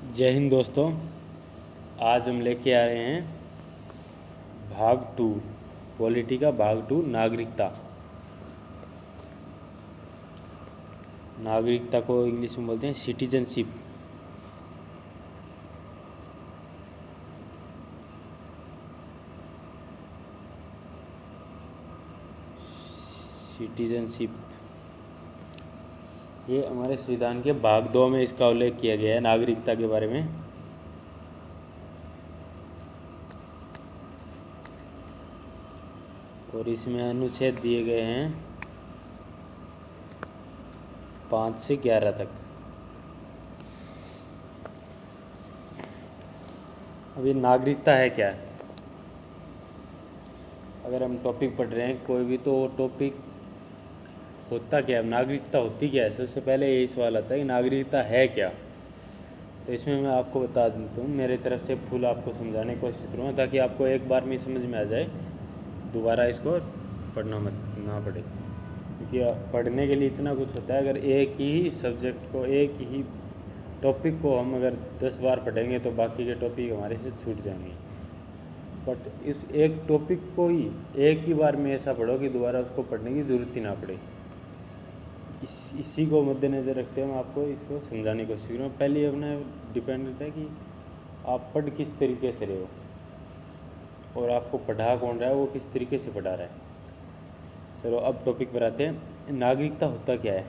जय हिंद दोस्तों। आज हम लेके आ रहे हैं भाग 2, पॉलिटी का भाग 2, नागरिकता। नागरिकता को इंग्लिश में बोलते हैं सिटीजनशिप। सिटीजनशिप ये हमारे संविधान के भाग 2 में इसका उल्लेख किया गया है, नागरिकता के बारे में। और इसमें अनुच्छेद दिए गए हैं 5 से 11 तक। अभी नागरिकता है क्या? अगर हम टॉपिक पढ़ रहे हैं कोई भी, तो वो टॉपिक होता क्या है, नागरिकता होती क्या है? सबसे पहले यही सवाल आता है कि नागरिकता है क्या। तो इसमें मैं आपको बता देता हूँ, मेरे तरफ से फुल आपको समझाने की कोशिश करूँगा ताकि आपको एक बार में समझ में आ जाए, दोबारा इसको पढ़ना मत ना पड़े। क्योंकि पढ़ने के लिए इतना कुछ होता है, अगर एक ही सब्जेक्ट को, एक ही टॉपिक को हम अगर 10 बार पढ़ेंगे तो बाकी के टॉपिक हमारे से छूट जाएंगे। बट इस एक टॉपिक को ही एक ही बार में ऐसा पढ़ो कि दोबारा उसको पढ़ने की ज़रूरत ही ना पड़े। इसी को मद्देनज़र रखते हुए मैं आपको इसको समझाने की कोशिश करूँगा। पहले अपना डिपेंड करता है कि आप पढ़ किस तरीके से रहे हो और आपको पढ़ा कौन रहा है, वो किस तरीके से पढ़ा रहा है। चलो अब टॉपिक पर आते हैं। नागरिकता होता क्या है?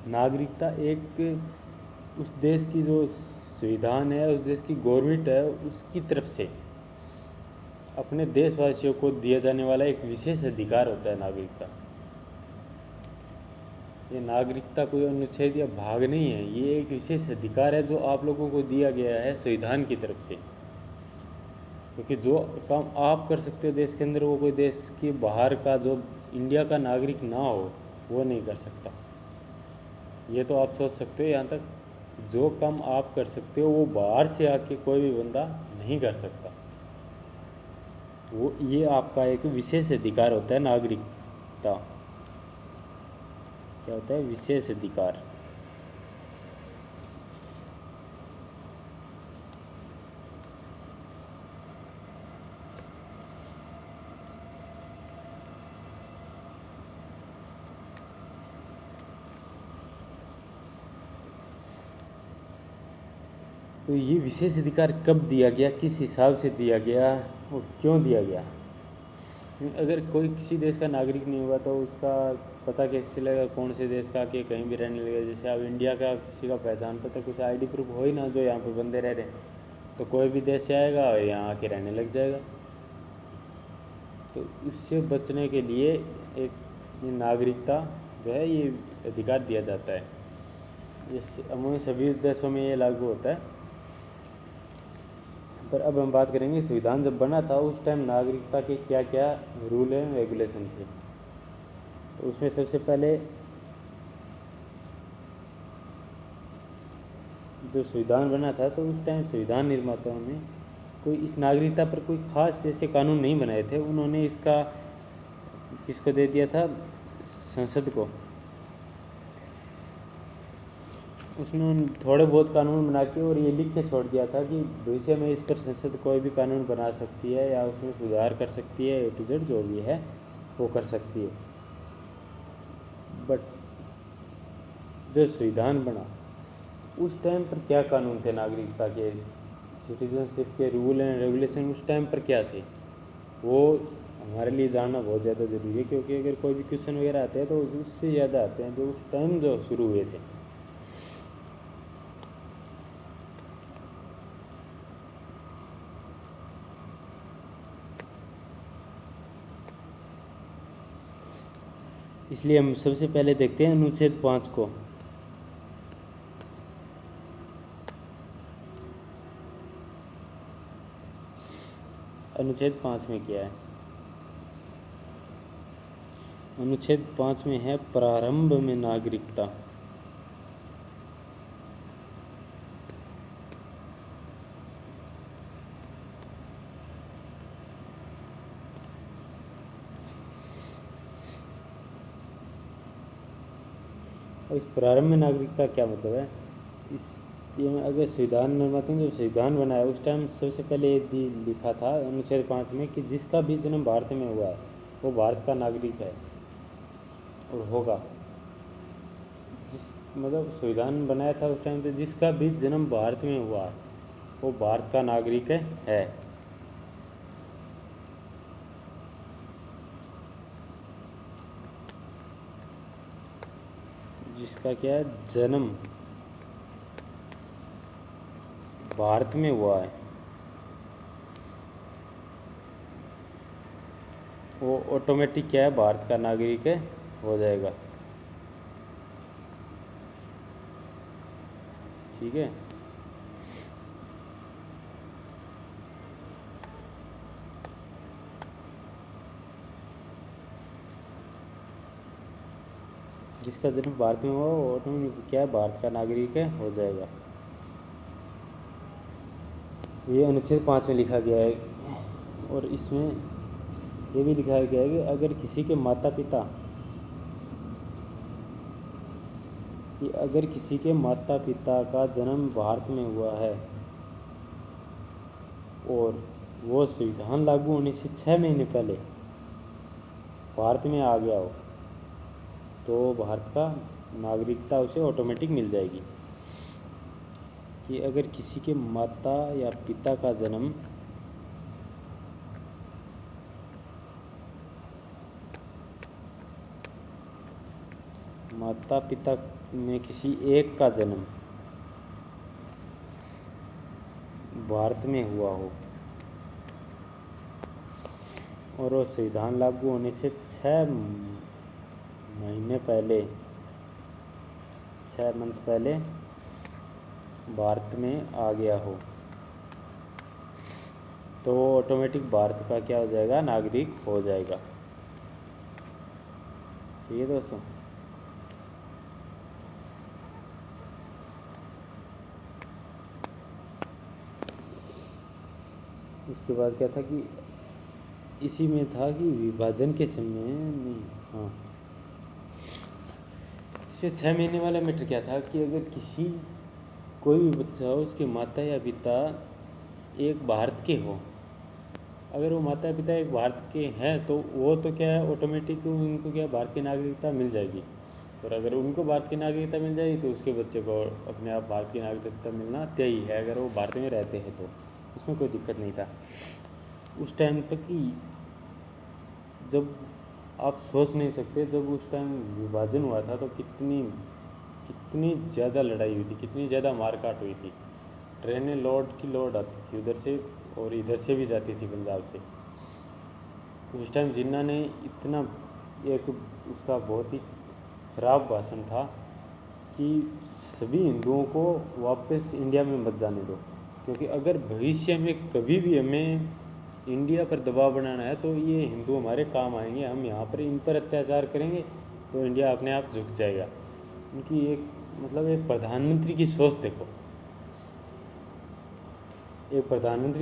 नागरिकता एक उस देश की जो संविधान है, उस देश की गवर्नमेंट है, उसकी तरफ से अपने देशवासियों को दिया जाने वाला एक विशेष अधिकार होता है नागरिकता। ये नागरिकता कोई अनुच्छेद या भाग नहीं है, ये एक विशेष अधिकार है जो आप लोगों को दिया गया है संविधान की तरफ से। क्योंकि जो काम आप कर सकते हो देश के अंदर, वो कोई देश के बाहर का जो इंडिया का नागरिक ना हो वो नहीं कर सकता। ये तो आप सोच सकते हो यहाँ तक, जो काम आप कर सकते हो वो बाहर से आके कोई भी बंदा नहीं कर सकता। वो ये आपका एक विशेष अधिकार होता है। नागरिकता क्या होता है? विशेष अधिकार। तो ये विशेष अधिकार कब दिया गया, किस हिसाब से दिया गया और क्यों दिया गया? अगर कोई किसी देश का नागरिक नहीं हुआ तो उसका पता कैसे चलेगा कौन से देश का, कि कहीं भी रहने लगेगा। जैसे अब इंडिया का किसी का पहचान पता, कुछ आईडी प्रूफ हो ही ना, जो यहाँ पे बंदे रह रहे हैं, तो कोई भी देश से आएगा और यहाँ आके रहने लग जाएगा। तो इससे बचने के लिए एक ये नागरिकता जो है, ये अधिकार दिया जाता है। इस अमूमन सभी देशों में ये लागू होता है। पर अब हम बात करेंगे, संविधान जब बना था उस टाइम नागरिकता के क्या क्या रूल एंड रेगुलेशन थे। तो उसमें सबसे पहले जो संविधान बना था, तो उस टाइम संविधान निर्माताओं ने कोई इस नागरिकता पर कोई ख़ास जैसे कानून नहीं बनाए थे। उन्होंने इसका किसको दे दिया था? संसद को। उसमें थोड़े बहुत कानून बना के और ये लिख के छोड़ दिया था कि भविष्य में इस पर संसद कोई भी कानून बना सकती है या उसमें सुधार कर सकती है, ए टू जेड जो भी है वो कर सकती है। बट जो संविधान बना उस टाइम पर क्या कानून थे नागरिकता के, सिटीजनशिप के रूल एंड रेगुलेशन उस टाइम पर क्या थे, वो हमारे लिए जानना बहुत ज़्यादा ज़रूरी है। क्योंकि अगर कोई भी क्वेश्चन वगैरह आते हैं तो उससे ज़्यादा आते हैं जो उस टाइम जो शुरू हुए थे। इसलिए हम सबसे पहले देखते हैं अनुच्छेद 5 को। अनुच्छेद 5 में क्या है? अनुच्छेद 5 में है प्रारंभ में नागरिकता। और इस प्रारंभ में नागरिकता क्या मतलब है? इस ये मैं अगर संविधान निर्माता ने जब संविधान बनाया उस टाइम सबसे पहले ये भी लिखा था अनुच्छेद 5 में कि जिसका भी जन्म भारत में हुआ है वो भारत का नागरिक है और होगा। जिस मतलब संविधान बनाया था उस टाइम पे जिसका भी जन्म भारत में हुआ है वो भारत का नागरिक है। जिसका क्या है जन्म भारत में हुआ है वो ऑटोमेटिक क्या है भारत का नागरिक हो जाएगा। ठीक है। जिसका जन्म भारत में हुआ वो ऑटोमेटिक क्या है भारत का नागरिक हो जाएगा। ये अनुच्छेद 5 में लिखा गया है। और इसमें ये भी लिखा गया है कि अगर किसी के माता पिता का जन्म भारत में हुआ है और वो संविधान लागू होने से 6 महीने पहले भारत में आ गया हो तो भारत का नागरिकता उसे ऑटोमेटिक मिल जाएगी। कि अगर किसी के माता या पिता का जन्म माता पिता में किसी एक का जन्म भारत में हुआ हो और वो संविधान लागू होने से 6 महीने पहले 6 मंथ पहले भारत में आ गया हो तो वो ऑटोमेटिक भारत का क्या हो जाएगा नागरिक हो जाएगा। ठीक है दोस्तों। उसके बाद क्या था कि इसी में था कि विभाजन के समय नहीं हाँ इसमें 6 महीने वाला मैटर क्या था कि अगर कोई भी बच्चा हो उसके माता या पिता एक भारत के हो अगर वो माता पिता एक भारत के हैं तो वो तो क्या है ऑटोमेटिक उनको क्या भारत की नागरिकता मिल जाएगी। और अगर उनको भारत की नागरिकता मिल जाएगी तो उसके बच्चे को अपने आप भारत की नागरिकता मिलना तय ही है अगर वो भारत में रहते हैं तो उसमें कोई दिक्कत नहीं था उस टाइम तक कि जब आप सोच नहीं सकते जब उस टाइम विभाजन हुआ था तो कितनी ज़्यादा लड़ाई हुई थी कितनी ज़्यादा मारकाट हुई थी। ट्रेनें लोड की लोड आती थी उधर से और इधर से भी जाती थी पंजाब से। उस टाइम जिन्ना ने इतना एक उसका बहुत ही खराब भाषण था कि सभी हिंदुओं को वापस इंडिया में मत जाने दो क्योंकि अगर भविष्य में कभी भी हमें इंडिया पर दबाव बनाना है तो ये हिंदू हमारे काम आएंगे। हम यहाँ पर इन पर अत्याचार करेंगे तो इंडिया अपने आप झुक जाएगा। उनकी एक प्रधानमंत्री की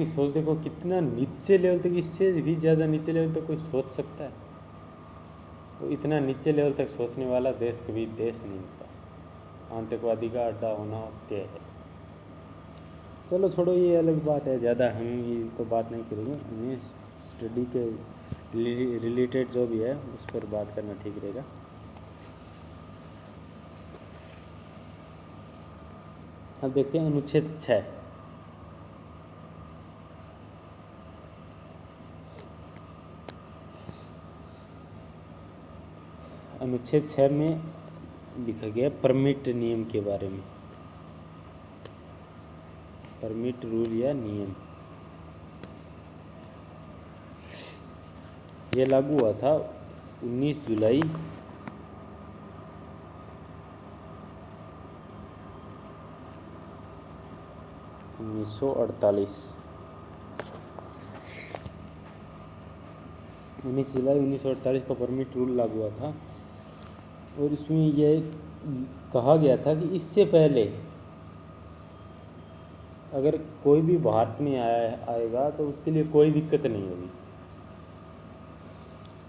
सोच देखो कितना नीचे लेवल तक इससे भी ज़्यादा नीचे लेवल तक कोई सोच सकता है। तो इतना नीचे लेवल तक सोचने वाला देश कभी देश नहीं होता। आतंकवादी का अड्डा होना तय है। चलो छोड़ो ये अलग बात है ज़्यादा हम ये तो बात नहीं करेंगे। हमें स्टडी के रिलेटेड जो भी है उस पर बात करना ठीक रहेगा। अब देखते हैं अनुच्छेद 6। अनुच्छेद 6 में लिखा गया परमिट नियम के बारे में। परमिट रूल या नियम ये लागू हुआ था 19 जुलाई 1948। 19 जुलाई 1948 का परमिट रूल लागू हुआ था और इसमें यह कहा गया था कि इससे पहले अगर कोई भी भारत में आएगा तो उसके लिए कोई दिक्कत नहीं होगी।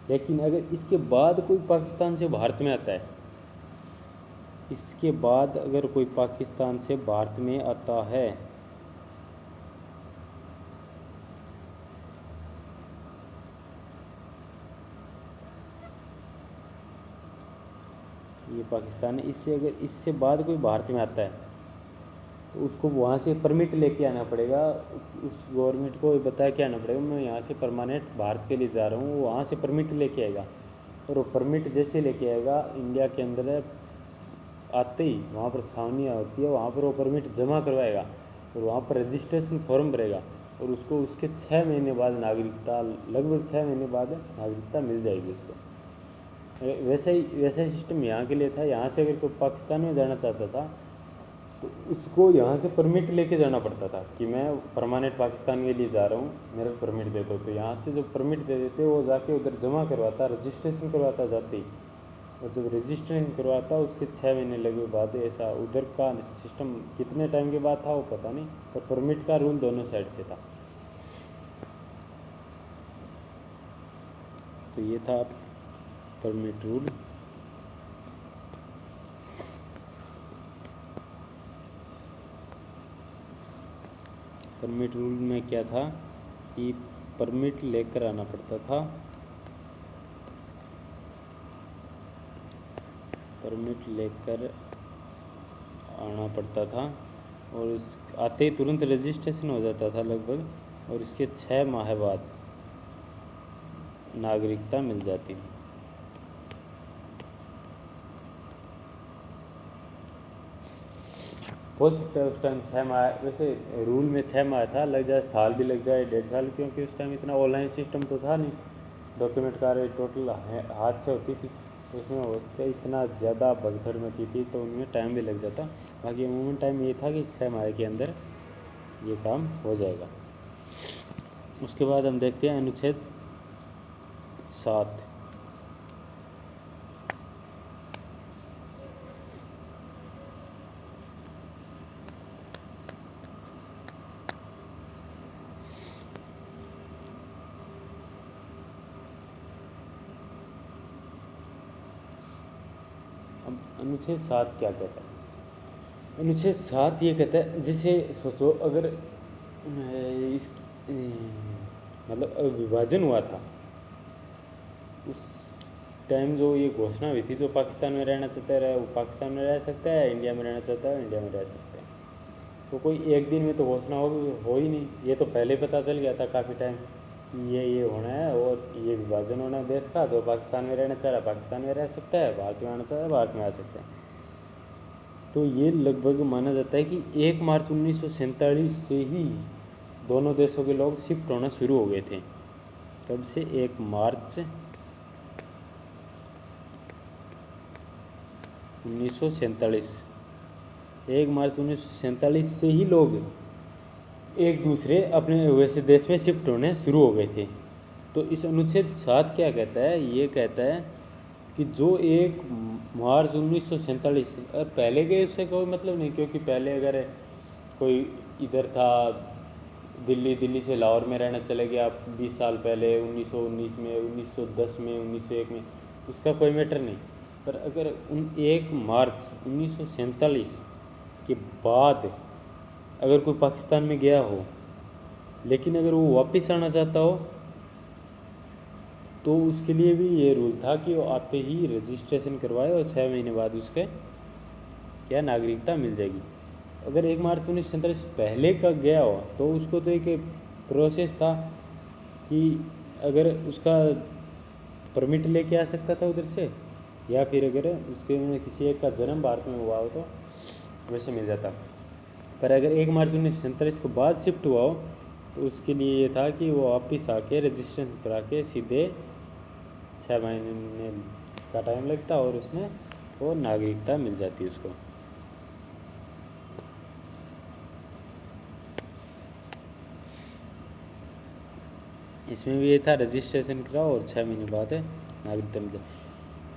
लेकिन अगर इसके बाद कोई पाकिस्तान से भारत में आता है इसके बाद अगर कोई पाकिस्तान से भारत में आता है ये पाकिस्तान है, इससे अगर इससे बाद कोई भारत में आता है तो उसको वहाँ से परमिट लेके आना पड़ेगा। उस गवर्नमेंट को बता के आना पड़ेगा मैं यहाँ से परमानेंट भारत के लिए जा रहा हूँ, वो वहाँ से परमिट लेके आएगा। और वो परमिट जैसे लेके आएगा इंडिया के अंदर आते ही वहाँ पर छावनी होती है, वहाँ पर वो परमिट जमा करवाएगा और वहाँ पर रजिस्ट्रेशन फॉर्म भरेगा और उसको उसके 6 महीने बाद नागरिकता, लगभग 6 महीने बाद नागरिकता मिल जाएगी उसको। वैसा ही सिस्टम यहाँ के लिए था। यहाँ से अगर कोई पाकिस्तान में जाना चाहता था तो उसको यहाँ से परमिट लेके जाना पड़ता था कि मैं परमानेंट पाकिस्तान के लिए जा रहा हूँ, मेरे को परमिट दे दो। तो यहाँ से जो परमिट दे देते वो जाके उधर जमा करवाता, रजिस्ट्रेशन करवाता जाते ही, और जब रजिस्ट्रेशन करवाता उसके 6 महीने लगे बाद ऐसा उधर का सिस्टम कितने टाइम के बाद था वो पता नहीं, पर परमिट का रूल दोनों साइड से था। तो ये था परमिट रूल। परमिट रूल में क्या था कि परमिट लेकर आना पड़ता था, परमिट लेकर आना पड़ता था और उस आते ही तुरंत रजिस्ट्रेशन हो जाता था लगभग, और इसके 6 माह बाद नागरिकता मिल जाती थी। हो सकता है उस टाइम 6 माह, वैसे रूल में 6 माह था, लग जाए साल भी लग जाए 1.5 साल, क्योंकि उस टाइम इतना ऑनलाइन सिस्टम तो था नहीं, डॉक्यूमेंट कार्य टोटल हाथ से होती थी, तो उसमें हो सकता है इतना ज़्यादा भगदड़ मची थी तो उनमें टाइम भी लग जाता। बाकी अमूमन टाइम ये था कि 6 माह के अंदर ये काम हो जाएगा। उसके बाद हम देखते हैं अनुच्छेद 7। अब अनुच्छेद 7 क्या कहता है? अनुच्छेद 7 ये कहता है, जैसे सोचो अगर इस मतलब विभाजन हुआ था उस टाइम, जो ये घोषणा हुई थी, जो पाकिस्तान में रहना चाहता है वो पाकिस्तान में रह सकता है, इंडिया में रहना चाहता है इंडिया में रह सकता है। तो कोई एक दिन में तो घोषणा हो ही नहीं, ये तो पहले पता चल गया था काफ़ी टाइम कि ये होना है और ये विभाजन होना है देश का। जो पाकिस्तान में रहना चाह रहा है पाकिस्तान में रह सकता है, भारत में आना चाह रहा है भारत में आ सकता है। तो ये लगभग माना जाता है कि 1 मार्च 1947 से ही दोनों देशों के लोग शिफ्ट होना शुरू हो गए थे। कब से? 1 मार्च 1947, 1 मार्च 1947 से ही लोग एक दूसरे अपने वैसे देश में शिफ्ट होने शुरू हो गए थे। तो इस अनुच्छेद 7 क्या कहता है? ये कहता है कि जो 1 मार्च 1947, और पहले के उससे कोई मतलब नहीं, क्योंकि पहले अगर कोई इधर था दिल्ली से लाहौर में रहना चले गया 20 साल पहले, 1919 में, 1910 में, 1901 में, उसका कोई मैटर नहीं। पर अगर 1 मार्च 1947 के बाद अगर कोई पाकिस्तान में गया हो, लेकिन अगर वो वापस आना चाहता हो तो उसके लिए भी ये रूल था कि वो आते ही रजिस्ट्रेशन करवाए और 6 महीने बाद उसके क्या नागरिकता मिल जाएगी। अगर 1 मार्च 1947 पहले का गया हो तो उसको तो एक प्रोसेस था कि अगर उसका परमिट लेके आ सकता था उधर से, या फिर अगर उसके में किसी एक का जन्म भारत में हुआ हो तो वैसे मिल जाता। पर अगर 1 मार्च 1947 के बाद शिफ्ट हुआ हो तो उसके लिए ये था कि वो वापस आके रजिस्ट्रेशन करा के सीधे 6 महीने का टाइम लगता और उसमें वो नागरिकता मिल जाती उसको। इसमें भी ये था रजिस्ट्रेशन कराओ और 6 महीने बाद नागरिकता मिल जाए।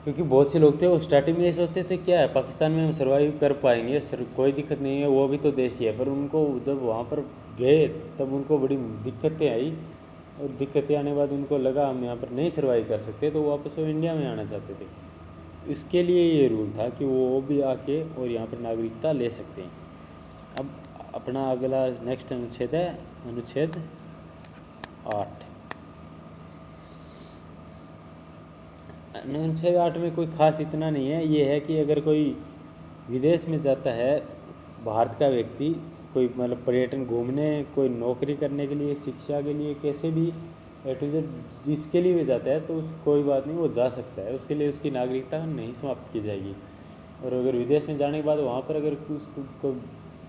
क्योंकि बहुत से लोग थे वो स्टार्टिंग में ये सोचते थे क्या है पाकिस्तान में हम सर्वाइव कर पाएंगे, कोई दिक्कत नहीं है, वो भी तो देश ही है। पर उनको जब वहाँ पर गए तब उनको बड़ी दिक्कतें आई, और दिक्कतें आने बाद उनको लगा हम यहाँ पर नहीं सर्वाइव कर सकते, तो वापस वो इंडिया में आना चाहते थे। उसके लिए ये रूल था कि वो भी आके और यहाँ पर नागरिकता ले सकते हैं। अब अपना अगला नेक्स्ट अनुच्छेद है अनुच्छेद 8। अनुच्छेद 8 में कोई ख़ास इतना नहीं है, ये है कि अगर कोई विदेश में जाता है भारत का व्यक्ति, कोई मतलब पर्यटन घूमने, कोई नौकरी करने के लिए, शिक्षा के लिए, कैसे भी ए टू जेड जिसके लिए भी जाता है, तो कोई बात नहीं, वो जा सकता है, उसके लिए उसकी नागरिकता नहीं समाप्त की जाएगी। और अगर विदेश में जाने के बाद वहाँ पर अगर कोई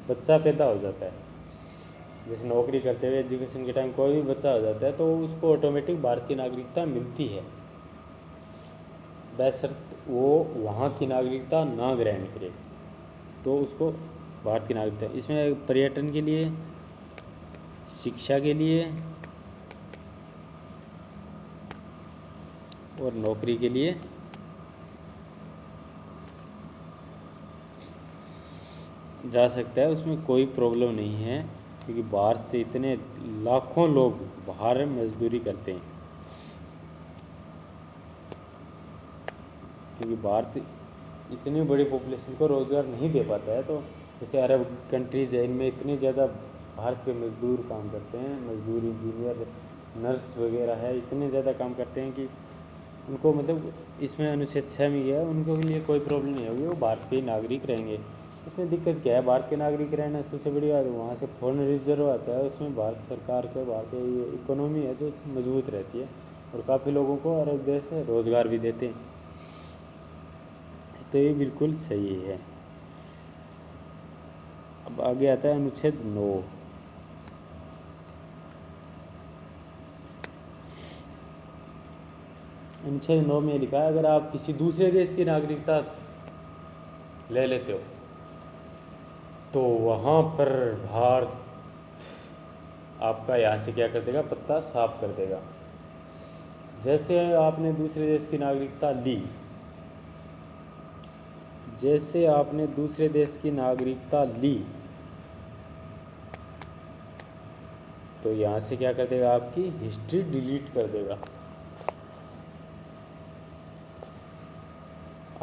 बच्चा पैदा हो जाता है, जैसे नौकरी करते हुए एजुकेशन के टाइम कोई भी बच्चा हो जाता है, तो उसको ऑटोमेटिक भारत की नागरिकता मिलती है, बशर्ते वो वहाँ की नागरिकता ना ग्रहण करे, तो उसको भारत की नागरिकता। इसमें पर्यटन के लिए, शिक्षा के लिए और नौकरी के लिए जा सकता है, उसमें कोई प्रॉब्लम नहीं है, क्योंकि बाहर से इतने लाखों लोग बाहर मजदूरी करते हैं, क्योंकि भारत इतनी बड़ी पॉपुलेशन को रोज़गार नहीं दे पाता है। तो जैसे अरब कंट्रीज़ है, इनमें इतने ज़्यादा भारत के मजदूर काम करते हैं, मजदूर, इंजीनियर, नर्स वगैरह है, इतने ज़्यादा काम करते हैं कि उनको मतलब इसमें अनुच्छेद 6 में गया है, उनको के लिए कोई प्रॉब्लम नहीं होगी, वो भारत के नागरिक रहेंगे। इसमें दिक्कत क्या है, भारत के नागरिक रहना सबसे बड़ी बात, वहाँ से फॉरेन रिजर्व आता है, उसमें भारत सरकार के, भारत की इकोनॉमी है जो मजबूत रहती है, और काफ़ी लोगों को अरब देश से रोज़गार भी देते हैं, तो ये बिल्कुल सही है। अब आगे आता है अनुच्छेद 9। अनुच्छेद 9 में लिखा है, अगर आप किसी दूसरे देश की नागरिकता ले लेते हो तो वहाँ पर भारत आपका यहाँ से क्या कर देगा, पत्ता साफ कर देगा। जैसे आपने दूसरे देश की नागरिकता ली, जैसे आपने दूसरे देश की नागरिकता ली, तो यहाँ से क्या कर देगा, आपकी हिस्ट्री डिलीट कर देगा।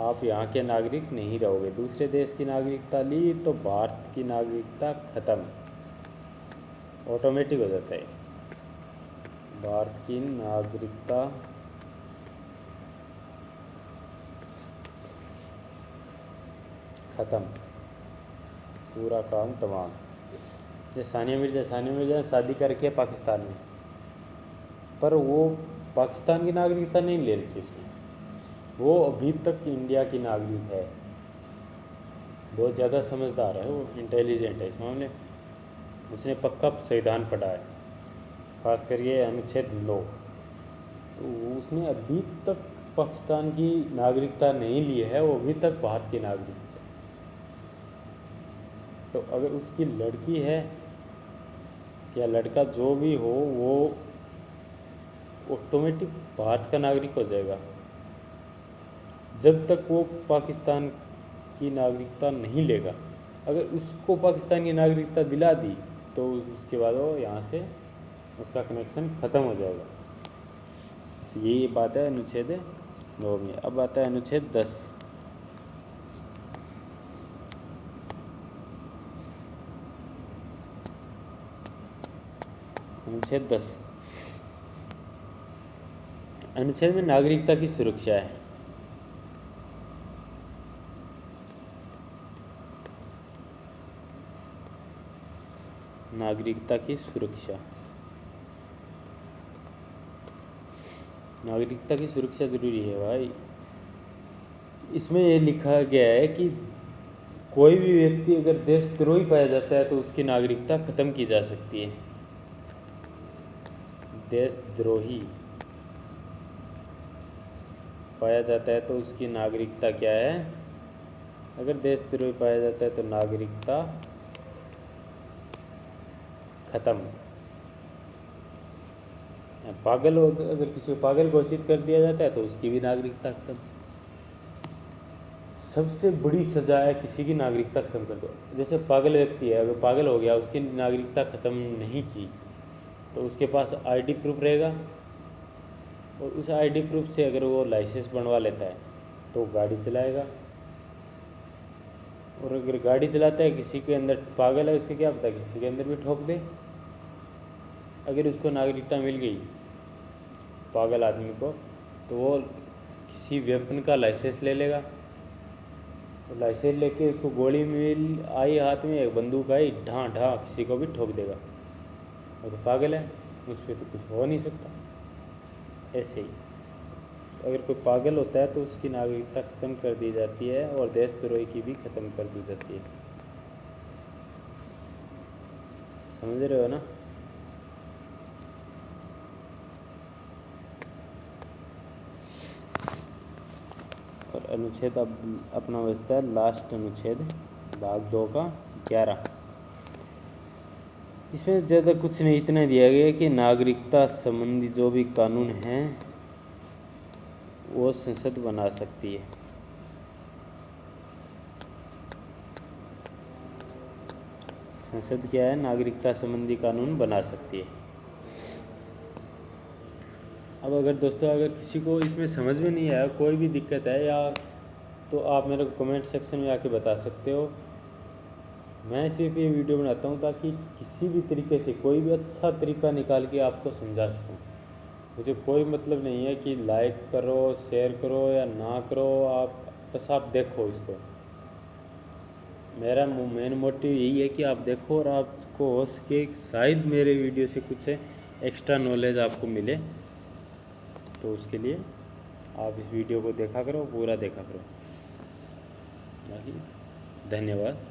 आप यहाँ के नागरिक नहीं रहोगे। दूसरे देश की नागरिकता ली तो भारत की नागरिकता ख़त्म, ऑटोमेटिक हो जाता है, भारत की नागरिकता ख़त्म, पूरा काम तमाम। जैसे सानिया मिर्ज़ा शादी करके पाकिस्तान में, पर वो पाकिस्तान की नागरिकता नहीं ले रखी उसने, वो अभी तक इंडिया की नागरिक है। बहुत ज़्यादा समझदार है वो, इंटेलिजेंट है इस मामले, उसने पक्का संविधान पढ़ा है, खास करके अनुच्छेद 9। तो उसने अभी तक पाकिस्तान की नागरिकता नहीं ली है, वो अभी तक भारत की नागरिक है। तो अगर उसकी लड़की है या लड़का जो भी हो, वो ऑटोमेटिक भारत का नागरिक हो जाएगा, जब तक वो पाकिस्तान की नागरिकता नहीं लेगा। अगर उसको पाकिस्तान की नागरिकता दिला दी तो उसके बाद वो यहाँ से उसका कनेक्शन ख़त्म हो जाएगा। ये बात है अनुच्छेद 9 में। अब आता है अनुच्छेद 10। अनुच्छेद 10, अनुच्छेद में नागरिकता की सुरक्षा है। नागरिकता की सुरक्षा, नागरिकता की सुरक्षा ज़रूरी है भाई। इसमें ये लिखा गया है कि कोई भी व्यक्ति अगर देशद्रोही पाया जाता है तो उसकी नागरिकता ख़त्म की जा सकती है। देशद्रोही पाया जाता है तो उसकी नागरिकता क्या है, अगर देशद्रोही पाया जाता है तो नागरिकता ख़त्म। पागल अगर किसी को पागल घोषित कर दिया जाता है तो उसकी भी नागरिकता खत्म। सबसे बड़ी सजा है किसी की नागरिकता खत्म कर दो। जैसे पागल व्यक्ति है, अगर पागल हो गया, उसकी नागरिकता ख़त्म नहीं की तो उसके पास आईडी प्रूफ रहेगा, और उस आईडी प्रूफ से अगर वो लाइसेंस बनवा लेता है तो गाड़ी चलाएगा। और अगर गाड़ी चलाता है, किसी के अंदर पागल है, उसको क्या पता किसी के अंदर भी ठोक दे। अगर उसको नागरिकता मिल गई पागल आदमी को, तो वो किसी वेपन का लाइसेंस ले लेगा। तो लाइसेंस लेके उसको गोली मिल आई हाथ में, एक बंदूक आई, ढाँ ढाँ किसी को भी ठोक देगा। वो तो पागल है, उस पर तो कुछ हो नहीं सकता। ऐसे ही अगर कोई पागल होता है तो उसकी नागरिकता ख़त्म कर दी जाती है और देशद्रोही की भी ख़त्म कर दी जाती है। समझ रहे हो ना? और अनुच्छेद अब अपना बचता है लास्ट अनुच्छेद, भाग 2 का 11। इसमें ज़्यादा कुछ नहीं, इतना दिया गया कि नागरिकता संबंधी जो भी कानून हैं वो संसद बना सकती है। संसद क्या है? नागरिकता संबंधी कानून बना सकती है। अब अगर दोस्तों अगर किसी को इसमें समझ में नहीं आया, कोई भी दिक्कत है या, तो आप मेरे को कमेंट सेक्शन में आके बता सकते हो। मैं सिर्फ ये वीडियो बनाता हूँ ताकि किसी भी तरीके से कोई भी अच्छा तरीका निकाल के आपको समझा सकूँ। मुझे कोई मतलब नहीं है कि लाइक करो, शेयर करो या ना करो, आप बस आप देखो इसको। मेरा मेन मोटिव यही है कि आप देखो और आपको हो सके शायद मेरे वीडियो से कुछ एक्स्ट्रा नॉलेज आपको मिले, तो उसके लिए आप इस वीडियो को देखा करो, पूरा देखा करो। बाकी धन्यवाद।